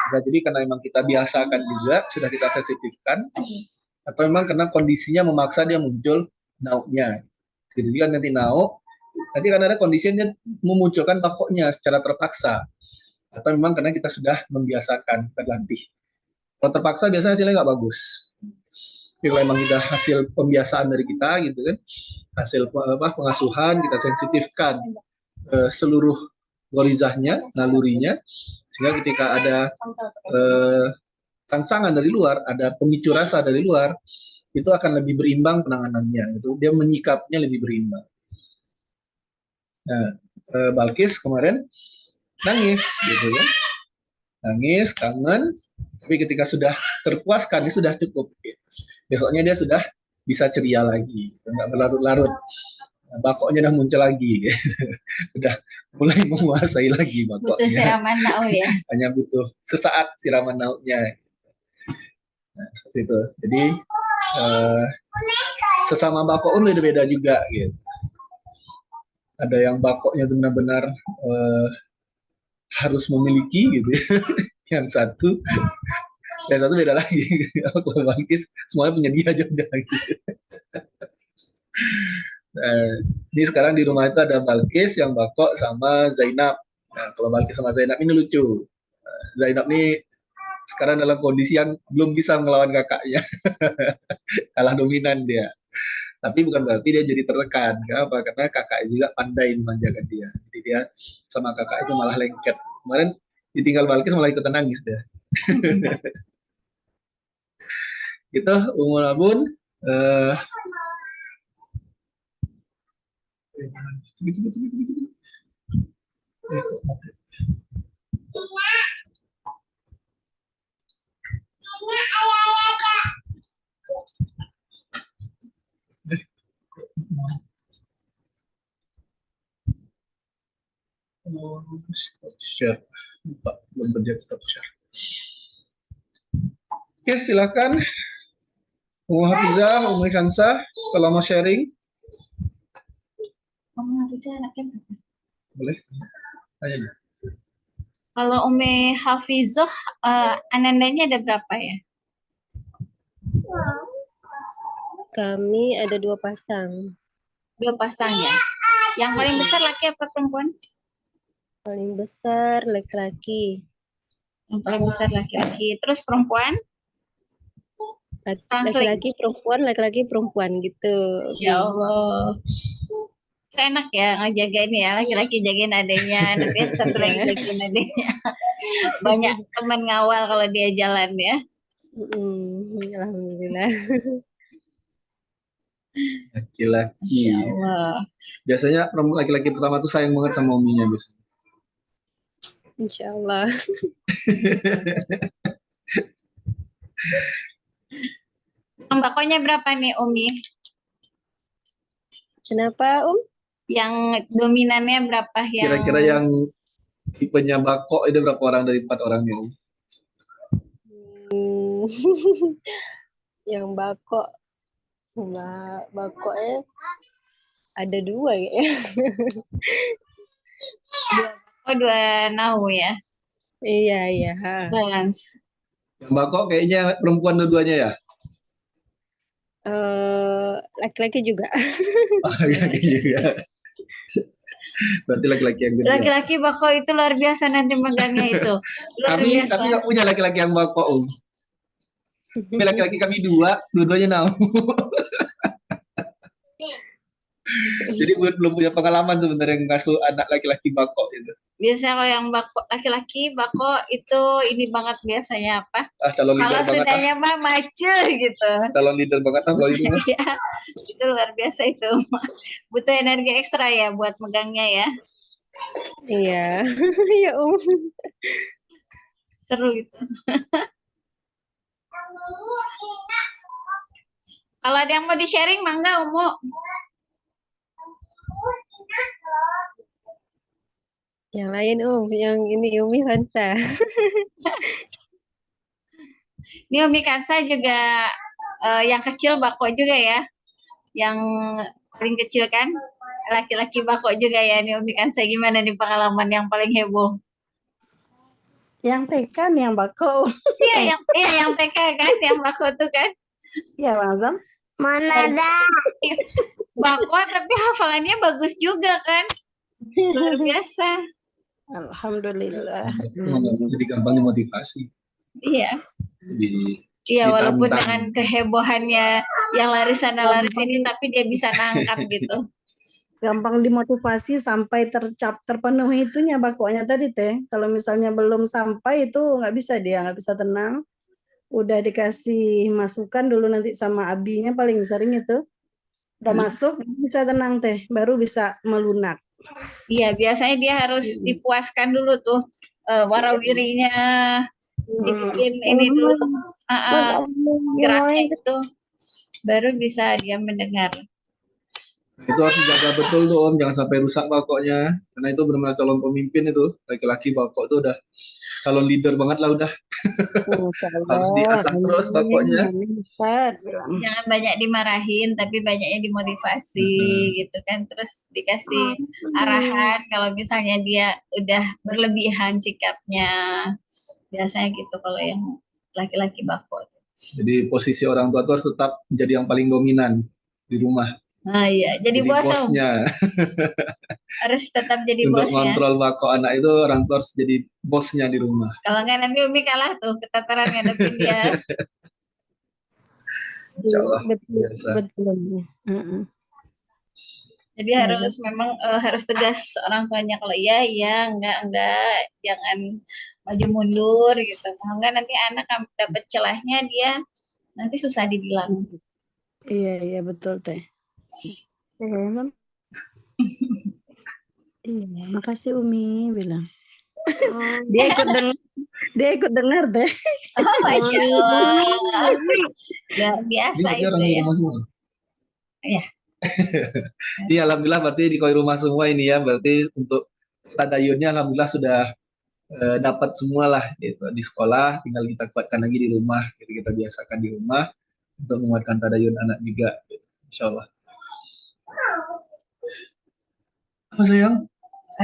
Bisa jadi karena memang kita biasakan juga, sudah kita sensitifkan, atau memang karena kondisinya memaksa dia muncul nauknya. Gitu juga nanti nauk, nanti karena ada kondisinya memunculkan bakoknya secara terpaksa, atau memang karena kita sudah membiasakan, berlatih. Kalau terpaksa biasanya hasilnya nggak bagus. Jadi kalau memang kita hasil pembiasaan dari kita gitu kan, hasil pengasuhan, kita sensitifkan seluruh gorizahnya, nalurinya, sehingga ketika ada rangsangan dari luar, ada pemicu rasa dari luar, itu akan lebih berimbang penanganannya. Itu dia menyikapnya lebih berimbang. Nah, Balkis kemarin nangis, gitu ya, nangis, kangen, tapi ketika sudah terpuaskan, ini sudah cukup. Gitu. Besoknya dia sudah bisa ceria lagi, nggak berlarut-larut. Bakoknya udah muncul lagi, gitu. Udah mulai menguasai lagi bakoknya. Butuh siraman nauk ya. Hanya butuh sesaat siraman nauknya. Nah, seperti itu. Jadi sesama bakok pun beda-beda juga, gitu. Ada yang bakoknya benar-benar harus memiliki, gitu ya. Yang satu beda lagi. Kalau Balkis semuanya penyedia aja udah. Gitu. Ini sekarang di rumah itu ada Balkis yang bakok sama Zainab. Nah, kalau Balkis sama Zainab ini lucu. Zainab ini sekarang dalam kondisi yang belum bisa melawan kakaknya. Kalah dominan dia. Tapi bukan berarti dia jadi tertekan. Kenapa? Karena kakak juga pandai memanjakan dia. Jadi dia sama kakak itu malah lengket. Kemarin ditinggal Balkis malah ikutan nangis dia. Gitu, Umul Abun. Eh, stop share. Lupa, belum pencet stop share. Oke, silakan. Umu Hafizah, Umu Kansa, kalau mau sharing, Kamu Hafizah anaknya berapa? boleh. Tanya deh. Kalau Umi Hafizah, anandanya ada berapa ya? Kami ada 2 pasang. 2 pasang ya. Yang paling besar laki apa perempuan? Paling besar laki-laki. Yang paling besar laki-laki. Terus perempuan? Translate. Laki-laki perempuan gitu. Insya Allah. Enak ya ngejagain ya, laki-laki jagain adanya, nanti yang satu lagi jagain adanya. Banyak teman ngawal kalau dia jalan ya. Alhamdulillah. Laki-laki. Insya Allah. Biasanya laki-laki pertama tuh sayang banget sama uminya biasanya. Insya Allah. Tembakonya berapa nih Umi? Kenapa, Yang dominannya berapa? Yang Kira-kira yang tipenya bako itu berapa orang dari 4 orang ya? Yang bakoknya ada 2 ya. Oh, 2 nau ya. Iya. Balance. Yang bako kayaknya perempuan dua-duanya ya? Laki-laki juga. Laki-laki juga. Berarti laki-laki yang kedua. Laki-laki bako itu luar biasa nanti megangnya itu. Luar Kami biasa. nggak punya laki-laki yang bako. Tapi laki-laki kami dua-duanya nau. Jadi belum punya pengalaman sebenarnya ngasuh anak laki-laki bako itu. Biasanya kalau yang bako laki-laki bako itu ini banget biasanya apa? Calon Kalau leader banget. sudahnya mah maju gitu. Calon leader banget kalau itu. Iya, itu luar biasa itu. Butuh energi ekstra ya buat megangnya ya. Iya. Ya, Seru itu. Kalau ada yang mau di-sharing, mangga Umu. Yang lain, yang ini Umi Hansa. Ini Umi Kansa juga yang kecil bako juga ya. Yang paling kecil kan laki-laki bako juga ya. Ini Umi Kansa gimana nih pengalaman yang paling heboh? Yang TK nih yang bako. Iya yang TK kan, yang bako tuh kan. Iya, Bang Azam. Mana ada. Bako tapi hafalannya bagus juga kan. Luar biasa. Alhamdulillah. Jadi gampang dimotivasi. Iya. Ditantang. Walaupun dengan kehebohannya yang lari sana lari sini, tapi dia bisa nangkap gitu. Gampang dimotivasi sampai terpenuhi itunya bakonya tadi teh. Kalau misalnya belum sampai itu nggak bisa tenang. Udah dikasih masukan dulu nanti sama abinya paling sering itu. Udah masuk bisa tenang teh, baru bisa melunak. Iya, biasanya dia harus dipuaskan dulu tuh warawirinya, dibikin ini dulu, geraknya itu, baru bisa dia mendengar. Itu harus dijaga betul tuh Om, jangan sampai rusak bakoknya, karena itu benar-benar calon pemimpin itu, laki-laki bakok itu udah calon leader banget lah udah. Harus diasah terus bakoknya. Jangan banyak dimarahin, tapi banyaknya dimotivasi gitu kan. Terus dikasih arahan kalau misalnya dia udah berlebihan sikapnya. Biasanya gitu kalau yang laki-laki bako. Jadi posisi orang tua itu harus tetap menjadi yang paling dominan di rumah. Nah iya, jadi bosnya. Harus tetap jadi Untuk bosnya. kontrol bako anak itu orang tua harus jadi bosnya di rumah. Kalau nggak nanti Umi kalah tuh, ketataran ngadepin dia. Insya Allah. Betul, Biasa. betul. Heeh. Jadi Iya, harus memang harus tegas orang tuanya, kalau iya iya, enggak, jangan maju mundur gitu. Kalau enggak nanti anak dapat celahnya, dia nanti susah dibilang. iya betul teh. Kan? Iya, makasih Umi bilang. Dia ikut dengar teh. Oh, Masya Allah. Luar Ini biasa berarti itu orang di ya. rumah semua. Iya. Iya, alhamdulillah berarti di koi rumah semua ini ya. Berarti untuk tadayunnya alhamdulillah sudah dapat semua lah gitu. Di sekolah tinggal kita kuatkan lagi di rumah. Gitu. Kita biasakan di rumah untuk menguatkan tadayun anak juga. Gitu. Insya Allah. Apa sayang?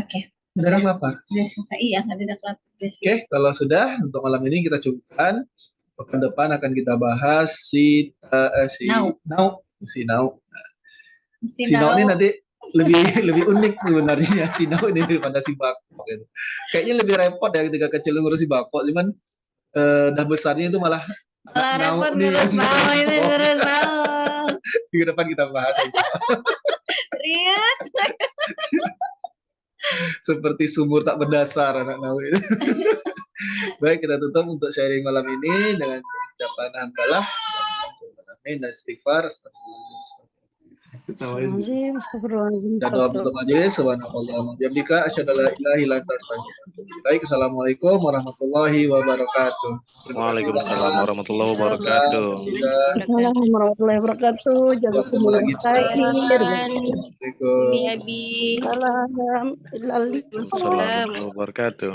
Oke. Beneran lapar? Udah selesai. Iya, nggak ada kelar. Oke, kalau sudah untuk malam ini kita cukupkan. Pekan depan akan kita bahas si Nau. Si Nau ini nanti lebih unik sebenarnya si Nau ini daripada si Bako gitu. Kayaknya lebih repot ya ketika kecil ngurus si Bako, cuman dah besarnya itu malah Nau repot nih ngurus yang Nau ini, repot. ngurus Nau. Minggu depan kita bahas aja. Riat. Seperti sumur tak berdasar anak Nau itu. Baik, kita tutup untuk sharing malam ini dengan ucapan hamdalah dan istighfar. Astagfirullahaladzim, astagfirullahaladzim. Dan doa penutup majelis, subhanallah bihamdika asyhadu an la ilaha illa anta astaghfiruka wa atubu ilaik. Assalamualaikum warahmatullahi wabarakatuh. Waalaikumsalam warahmatullahi wabarakatuh. Assalamualaikum warahmatullahi wabarakatuh. Jazakumullah lagi. khair. Assalamualaikum. Ini Abi. Salam. Waalaikumsalam warahmatullahi wabarakatuh.